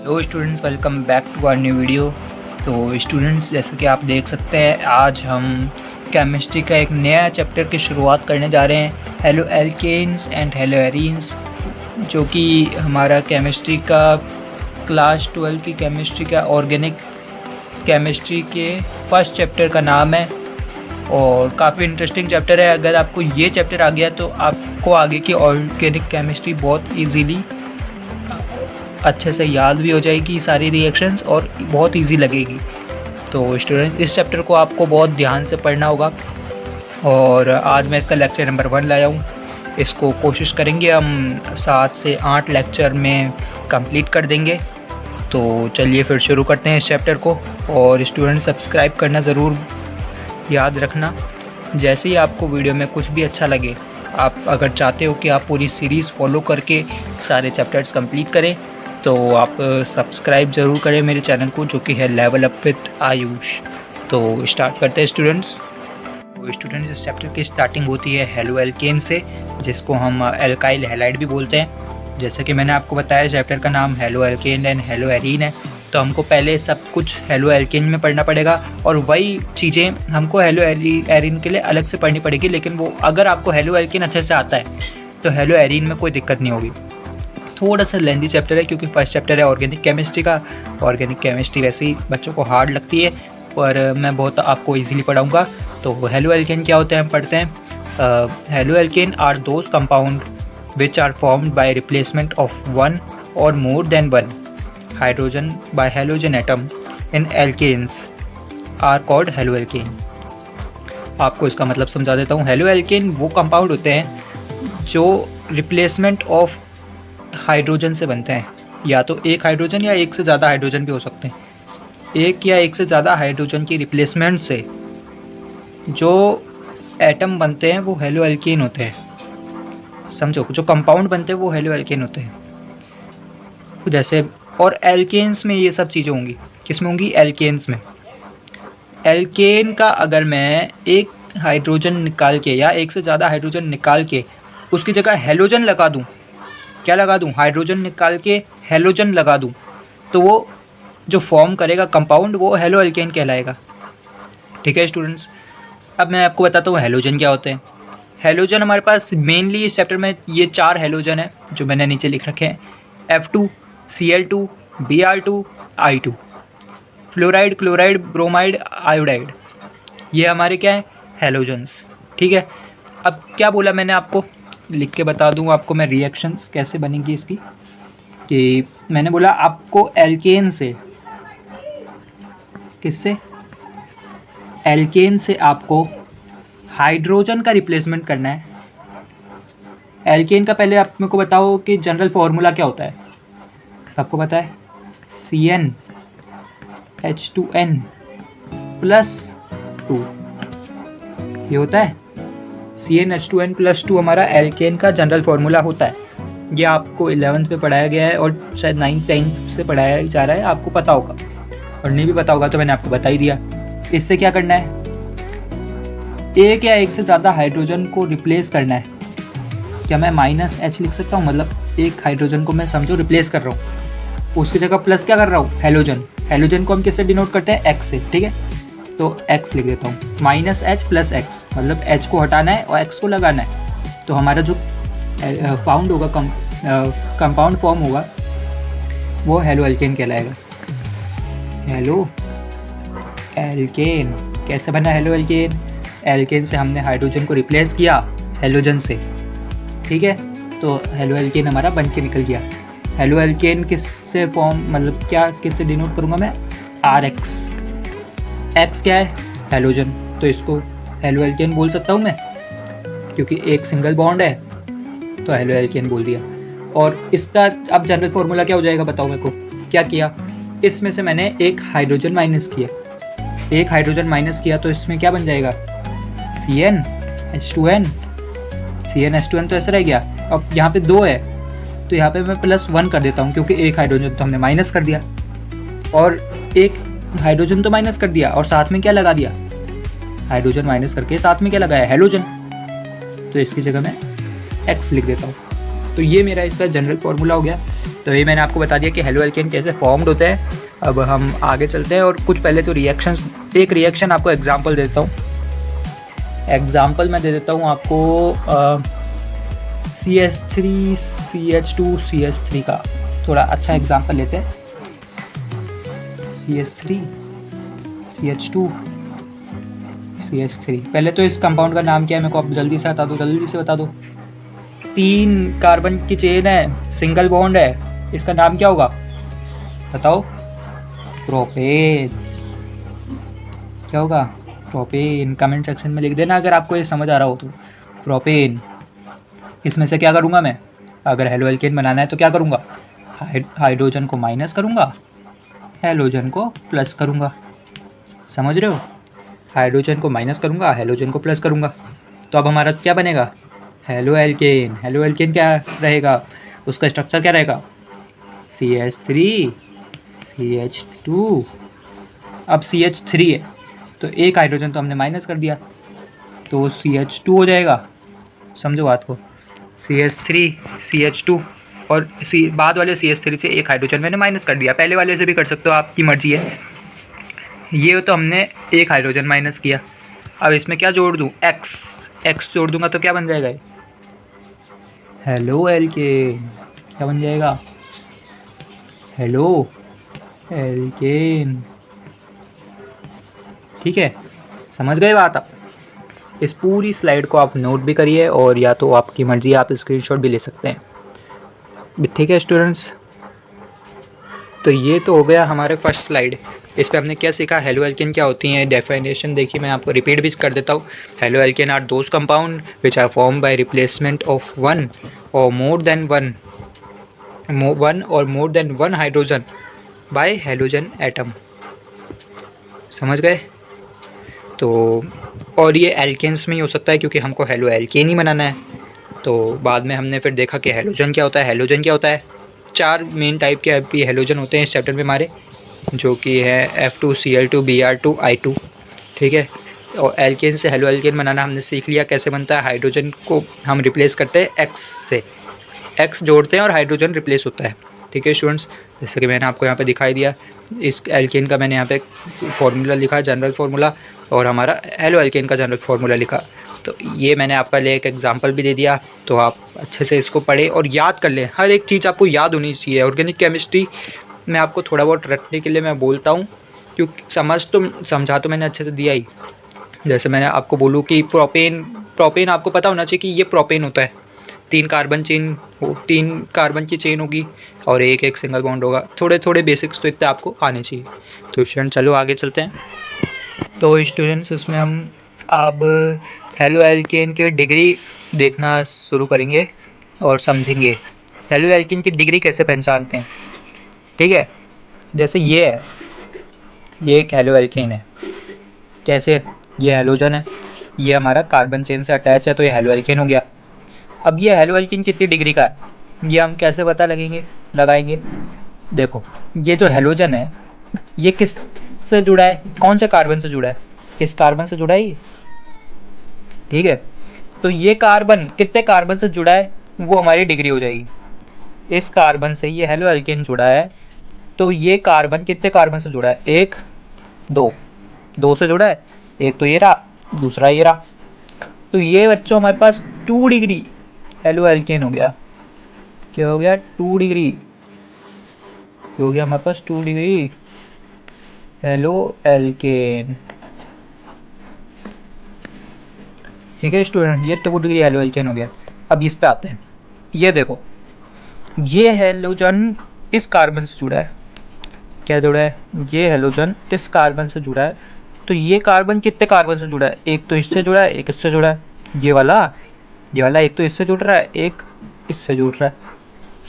Hello students, welcome back to our new video. तो students, जैसे कि आप देख सकते हैं, आज हम केमिस्ट्री का एक नया चैप्टर की शुरुआत करने जा रहे हैं, haloalkanes and haloarenes, जो कि हमारा केमिस्ट्री का क्लास 12 की केमिस्ट्री का ऑर्गेनिक केमिस्ट्री के फर्स्ट चैप्टर का नाम है और काफ़ी इंटरेस्टिंग चैप्टर है। अगर आपको ये चैप्टर आ गया तो आपको आगे की ऑर्गेनिक केमिस्ट्री बहुत ईजीली अच्छे से याद भी हो जाएगी, सारी रिएक्शंस, और बहुत इजी लगेगी। तो स्टूडेंट, इस चैप्टर को आपको बहुत ध्यान से पढ़ना होगा और आज मैं इसका लेक्चर नंबर 1 लाया हूँ। इसको कोशिश करेंगे हम 7 से 8 लेक्चर में कंप्लीट कर देंगे। तो चलिए फिर शुरू करते हैं इस चैप्टर को। और स्टूडेंट, सब्सक्राइब करना ज़रूर याद रखना। जैसे ही आपको वीडियो में कुछ भी अच्छा लगे, आप अगर चाहते हो कि आप पूरी सीरीज़ फॉलो करके सारे चैप्टर्स कंप्लीट करें, तो आप सब्सक्राइब ज़रूर करें मेरे चैनल को, जो कि है लेवल अप विद आयुष। तो स्टार्ट करते हैं स्टूडेंट्स। तो स्टूडेंट्स, इस चैप्टर की स्टार्टिंग होती है हेलो एल्केन से, जिसको हम एल्काइल हैलाइड भी बोलते हैं। जैसे कि मैंने आपको बताया, चैप्टर का नाम halo alkane and hello arene है, तो हमको पहले सब कुछ हेलो एल्केन में पढ़ना पड़ेगा और वही चीज़ें हमको हेलो एरीन के लिए अलग से पढ़नी पड़ेगी। लेकिन वो अगर आपको हेलो एल्केन अच्छे से आता है तो हेलो एरीन में कोई दिक्कत नहीं होगी। थोड़ा सा लेंथी चैप्टर है क्योंकि फर्स्ट चैप्टर है ऑर्गेनिक केमिस्ट्री का। ऑर्गेनिक केमिस्ट्री वैसे ही बच्चों को हार्ड लगती है, पर मैं बहुत आपको इजीली पढ़ाऊँगा। तो हेलो एल्केन क्या होते हैं हम पढ़ते हैं। Haloalkane are those compound which are formed by replacement of one or more than one hydrogen by halogen atom in alkanes are called haloalkane. आपको इसका मतलब समझा देता हूँ। हेलो एल्केन वो कंपाउंड होते हैं जो रिप्लेसमेंट ऑफ हाइड्रोजन से बनते हैं, या तो एक हाइड्रोजन या एक से ज़्यादा हाइड्रोजन भी हो सकते हैं। एक या एक से ज़्यादा हाइड्रोजन की रिप्लेसमेंट से जो एटम बनते हैं वो हेलो एल्केन होते हैं। समझो, जो कंपाउंड बनते हैं वो हेलो एल्केन होते हैं। जैसे, और एल्केन्स में ये सब चीज़ें होंगी। किस में होंगी? एल्केन्स में। एल्केन का अगर मैं एक हाइड्रोजन निकाल के या एक से ज़्यादा हाइड्रोजन निकाल के उसकी जगह हेलोजन लगा दूँ, क्या लगा दूँ? हाइड्रोजन निकाल के हेलोजन लगा दूँ, तो वो जो फॉर्म करेगा कंपाउंड वो हेलो एल्केन कहलाएगा। ठीक है स्टूडेंट्स, अब मैं आपको बताता हूँ हेलोजन क्या होते हैं। हेलोजन हमारे पास मेनली इस चैप्टर में ये 4 हेलोजन है जो मैंने नीचे लिख रखे हैं। F2, Cl2, Br2, I2। Fluoride, chloride, bromide, iodide, ये हमारे क्या है? हेलोजन्स। ठीक है, अब क्या बोला मैंने आपको, लिख के बता दूं आपको मैं रिएक्शंस कैसे बनेंगी इसकी। कि मैंने बोला आपको एल्केन से, किससे? एल्केन से आपको हाइड्रोजन का रिप्लेसमेंट करना है। एल्केन का पहले आप मेरे को बताओ कि जनरल फार्मूला क्या होता है। सबको पता है, CnH2n +2, ये होता है। CnH2n +2 हमारा एल्केन का जनरल फार्मूला होता है। ये आपको 11th में पढ़ाया गया है और शायद 9th 10th से पढ़ाया जा रहा है, आपको पता होगा। और नहीं भी पता होगा तो मैंने आपको बता ही दिया। इससे क्या करना है? एक या एक से ज़्यादा हाइड्रोजन को रिप्लेस करना है। क्या मैं -H लिख सकता हूँ? मतलब एक हाइड्रोजन को मैं समझो रिप्लेस कर रहा हूँ, उसकी जगह प्लस क्या कर रहा हूँ? हेलोजन। हेलोजन को हम किससे डिनोट करते हैं? X से। ठीक है, तो X लिख देता हूँ। -H + X, मतलब H को हटाना है और X को लगाना है। तो हमारा जो फाउंड होगा, कंपाउंड फॉर्म होगा, वो हेलो एल्केन कहलाएगा। हेलो एल्केन कैसे बना? हेलो एल्केन, एल्केन से हमने हाइड्रोजन को रिप्लेस किया हेलोजन से। ठीक है, तो हेलो एल्केन हमारा बन के निकल गया। हेलो एल्केन किससे फॉर्म, मतलब क्या, किससे डिनोट करूँगा मैं? RX। X क्या है? हेलोजन, तो इसको हेलो एल्केन बोल सकता हूँ मैं, क्योंकि एक सिंगल बॉन्ड है, तो हेलो एल्केन बोल दिया। और इसका अब जनरल फार्मूला क्या हो जाएगा बताओ मेरे को। क्या किया? इसमें से मैंने एक हाइड्रोजन माइनस किया, एक हाइड्रोजन माइनस किया, तो इसमें क्या बन जाएगा? CnH2n। CnH2n तो ऐसा रह गया। अब यहाँ पे 2 है तो यहाँ पे मैं +1 कर देता हूँ, क्योंकि एक हाइड्रोजन तो हमने माइनस कर दिया, और एक हाइड्रोजन तो माइनस कर दिया और साथ में क्या लगा दिया? हाइड्रोजन माइनस करके साथ में क्या लगाया? हेलोजन। तो इसकी जगह मैं X लिख देता हूँ। तो ये मेरा इसका जनरल फार्मूला हो गया। तो ये मैंने आपको बता दिया कि हेलो एल्केन कैसे फॉर्म्ड होते हैं। अब हम आगे चलते हैं और कुछ पहले तो रिएक्शंस, एक रिएक्शन आपको एग्जांपल देता हूँ। एग्जांपल मैं दे देता हूँ आपको CH3 CH2 CH3 का थोड़ा अच्छा एग्जांपल लेते हैं। CH3 CH2 CH3, पहले तो इस कंपाउंड का नाम क्या है मेरे को आप जल्दी से बता दो, जल्दी से बता दो। 3 कार्बन की चेन है, सिंगल बॉन्ड है, इसका नाम क्या होगा बताओ? प्रोपेन। क्या होगा? प्रोपेन। कमेंट सेक्शन में लिख देना अगर आपको ये समझ आ रहा हो तो। प्रोपेन। इसमें से क्या करूँगा मैं? अगर हेलो एल्केन बनाना है तो क्या करूँगा? हाइड्रोजन को माइनस करूँगा, हेलोजन को प्लस करूँगा। समझ रहे हो? हाइड्रोजन को माइनस करूँगा, हेलोजन को प्लस करूँगा। तो अब हमारा क्या बनेगा? Halo alkane. हेलो एल्केन क्या रहेगा? उसका स्ट्रक्चर क्या रहेगा? CH3 CH2। अब CH3 है तो एक हाइड्रोजन तो हमने माइनस कर दिया तो CH2 हो जाएगा। समझो बात को। CH3 CH2 और बाद वाले CH3 से एक हाइड्रोजन मैंने माइनस कर दिया। पहले वाले से भी कर सकते हो, आपकी मर्जी है। ये तो हमने एक हाइड्रोजन माइनस किया। अब इसमें क्या जोड़ दूँ? X जोड़ दूंगा तो क्या बन जाएगा? Halo alkane. क्या बन जाएगा? Halo alkane. ठीक है, समझ गए बात आप? इस पूरी स्लाइड को आप नोट भी करिए और या तो आपकी मर्जी आप स्क्रीनशॉट भी ले सकते हैं। ठीक है स्टूडेंट्स, तो ये तो हो गया हमारे फर्स्ट स्लाइड। इस पर हमने क्या सीखा? हेलो एल्केन क्या होती हैं, डेफिनेशन देखिए, मैं आपको रिपीट भी कर देता हूँ। Haloalkane are those compound which are form by replacement of one or more than one hydrogen by halogen atom. समझ गए? तो और ये एल्केन्स में ही हो सकता है क्योंकि हमको हेलो एल्केन ही बनाना है। तो बाद में हमने फिर देखा कि हेलोजन क्या होता है। हेलोजन क्या होता है? 4 मेन टाइप के भी हेलोजन होते हैं इस चैप्टर में हमारे, जो कि है F2Cl2 Br2 I2। ठीक है, और एल्केन से हेलो एल्केन बनाना हमने सीख लिया कैसे बनता है। हाइड्रोजन को हम रिप्लेस करते हैं X से, X जोड़ते हैं और हाइड्रोजन रिप्लेस होता है। ठीक है स्टूडेंट्स, जैसे कि मैंने आपको यहाँ पे दिखाई दिया, इस एल्केन का मैंने यहाँ पे फॉर्मूला लिखा, जनरल फार्मूला, और हमारा हेलो एल्केन का जनरल फार्मूला लिखा। तो ये मैंने आपका लिए एक एग्जांपल भी दे दिया, तो आप अच्छे से इसको पढ़ें और याद कर लें। हर एक चीज़ आपको याद होनी चाहिए। ऑर्गेनिक केमिस्ट्री में आपको थोड़ा बहुत रटने के लिए मैं बोलता हूँ, क्योंकि समझा तो मैंने अच्छे से दिया ही। जैसे मैंने आपको बोलूँ कि प्रोपेन आपको पता होना चाहिए कि ये प्रोपेन होता है। 3 कार्बन की चेन होगी और एक सिंगल बॉन्ड होगा। थोड़े थोड़े बेसिक्स तो इतने आपको आने चाहिए। तो स्टूडेंट चलो आगे चलते हैं। तो स्टूडेंट्स इसमें हम अब हेलो एल्केन की डिग्री देखना शुरू करेंगे और समझेंगे हेलो एल्केन की डिग्री कैसे पहचानते हैं। ठीक है, जैसे ये है, ये एक हेलो एल्केन है। कैसे? ये हेलोजन है, ये हमारा कार्बन चेन से अटैच है, तो ये हेलो एल्केन हो गया। अब ये हेलो एल्केन कितनी डिग्री का है ये हम कैसे पता लगाएंगे? देखो, ये जो हेलोजन है ये किस से जुड़ा है? कौन से कार्बन से जुड़ा है? किस कार्बन से जुड़ा है ये? ठीक है, तो ये कार्बन कितने कार्बन से जुड़ा है वो हमारी डिग्री हो जाएगी। इस कार्बन से ये हेलो एल्केन जुड़ा है, तो ये कार्बन कितने कार्बन से जुड़ा है? 1 2 से जुड़ा है। एक तो ये रहा, दूसरा ये रहा। तो ये बच्चों हमारे पास 2 डिग्री हेलो एल्केन हो गया। क्या हो गया? 2 डिग्री हो गया हमारे पास, 2 डिग्री हेलो एल्केन। ठीक है स्टूडेंट, ये 2 डिग्री हेलो एल्केन हो गया। अब इस पे आते हैं। ये देखो, ये हेलोजन इस कार्बन से जुड़ा है। क्या जुड़ा है? ये हेलोजन इस कार्बन से जुड़ा है। तो ये कार्बन कितने कार्बन से जुड़ा है? एक तो इससे जुड़ा है, एक इससे जुड़ा है। ये वाला एक तो इससे जुड़ रहा है, एक इससे जुड़ रहा है।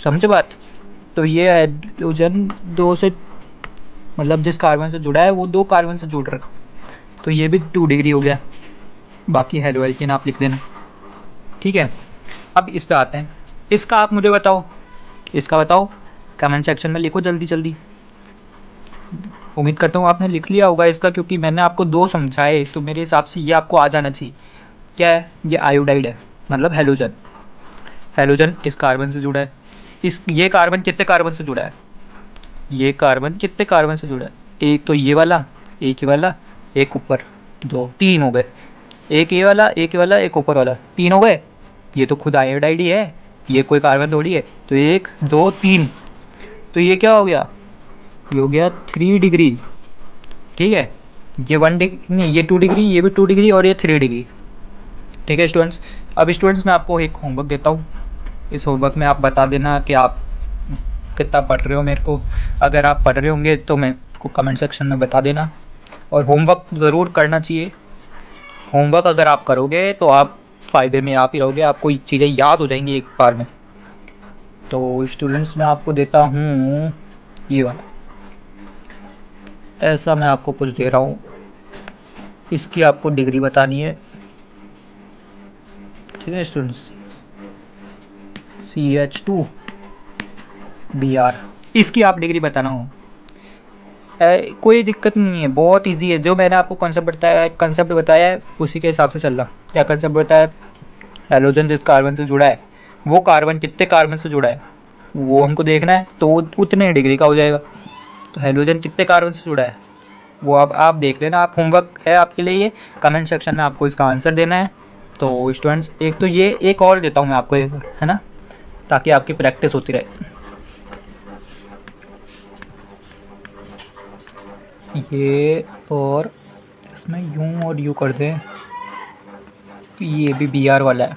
समझे बात? तो ये हाइड्रोजन 2 से, मतलब जिस कार्बन से जुड़ा है वो 2 कार्बन से जुड़ रहा है, तो ये भी 2 डिग्री हो गया। बाकी हेलो एल्केन आप लिख देना। ठीक है, अब इस पे आते हैं। इसका आप मुझे बताओ, इसका बताओ, कमेंट सेक्शन में लिखो जल्दी जल्दी। उम्मीद करता हूँ आपने लिख लिया होगा इसका, क्योंकि मैंने आपको 2 समझाए, तो मेरे हिसाब से ये आपको आ जाना चाहिए। क्या है? ये आयोडाइड है, मतलब हेलोजन। हेलोजन इस कार्बन से जुड़ा है, ये कार्बन कितने कार्बन से जुड़ा है, ये कार्बन कितने कार्बन से जुड़ा है, एक तो ये वाला, एक ये वाला, एक ऊपर, 2 3 हो गए, एक ये वाला, एक ये वाला, एक ऊपर वाला, 3 हो गए। ये तो खुद आयोडाइड ही है, ये कोई कार्बन थोड़ी है। तो 1 2 3, तो ये क्या हो गया, ये हो गया 3 डिग्री। ठीक है, ये 1 डिग्री नहीं, ये 2 डिग्री, ये भी 2 डिग्री और ये 3 डिग्री। ठीक है स्टूडेंट्स, अब स्टूडेंट्स मैं आपको एक होमवर्क देता हूँ। इस होमवर्क में आप बता देना कि आप कितना पढ़ रहे हो मेरे को। अगर आप पढ़ रहे होंगे तो मैं को कमेंट सेक्शन में बता देना, और होमवर्क ज़रूर करना चाहिए। होमवर्क अगर आप करोगे तो आप फ़ायदे में आप ही रहोगे, आपको चीज़ें याद हो जाएंगी एक बार में। तो स्टूडेंट्स मैं आपको देता हूँ ये वाला, ऐसा मैं आपको कुछ दे रहा हूँ, इसकी आपको डिग्री बतानी है। ठीक है स्टूडेंट्स, CH2Br, इसकी आप डिग्री बताना हो। कोई दिक्कत नहीं है, बहुत इजी है। जो मैंने आपको कंसेप्ट बताया है उसी के हिसाब से चलना। क्या कंसेप्ट बताया, हैलोजन जिस कार्बन से जुड़ा है वो कार्बन कितने कार्बन से जुड़ा है वो हमको देखना है, तो उतने डिग्री का हो जाएगा। तो हैलोजन कितने कार्बन से जुड़ा है वो अब आप देख लेना। आप होमवर्क है आपके लिए, ये कमेंट सेक्शन में आपको इसका आंसर देना है। तो स्टूडेंट्स एक तो ये एक और देता हूँ मैं आपको एक, है ना, ताकि आपकी प्रैक्टिस होती रहे। ये और इसमें यूँ और यू कर दें, ये भी Br वाला है।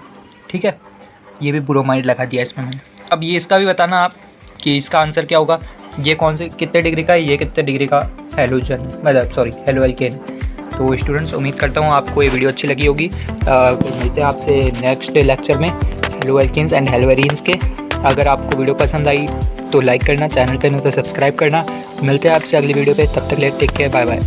ठीक है, ये भी ब्रोमाइड लगा दिया इसमें मैंने। अब ये इसका भी बताना आप कि इसका आंसर क्या होगा, ये कौन से कितने डिग्री का है, ये कितने डिग्री का हैलोजन, मतलब सॉरी हैलो एल्केन। तो स्टूडेंट्स उम्मीद करता हूँ आपको ये वीडियो अच्छी लगी होगी। मिलते हैं आपसे नेक्स्ट लेक्चर में हैलो एल्केन्स एंड हैलोएरीन्स के। अगर आपको वीडियो पसंद आई तो लाइक करना, चैनल पे नहीं तो सब्सक्राइब करना। मिलते हैं आपसे अगली वीडियो पे, तब तक ले टेक केयर, बाय बाय।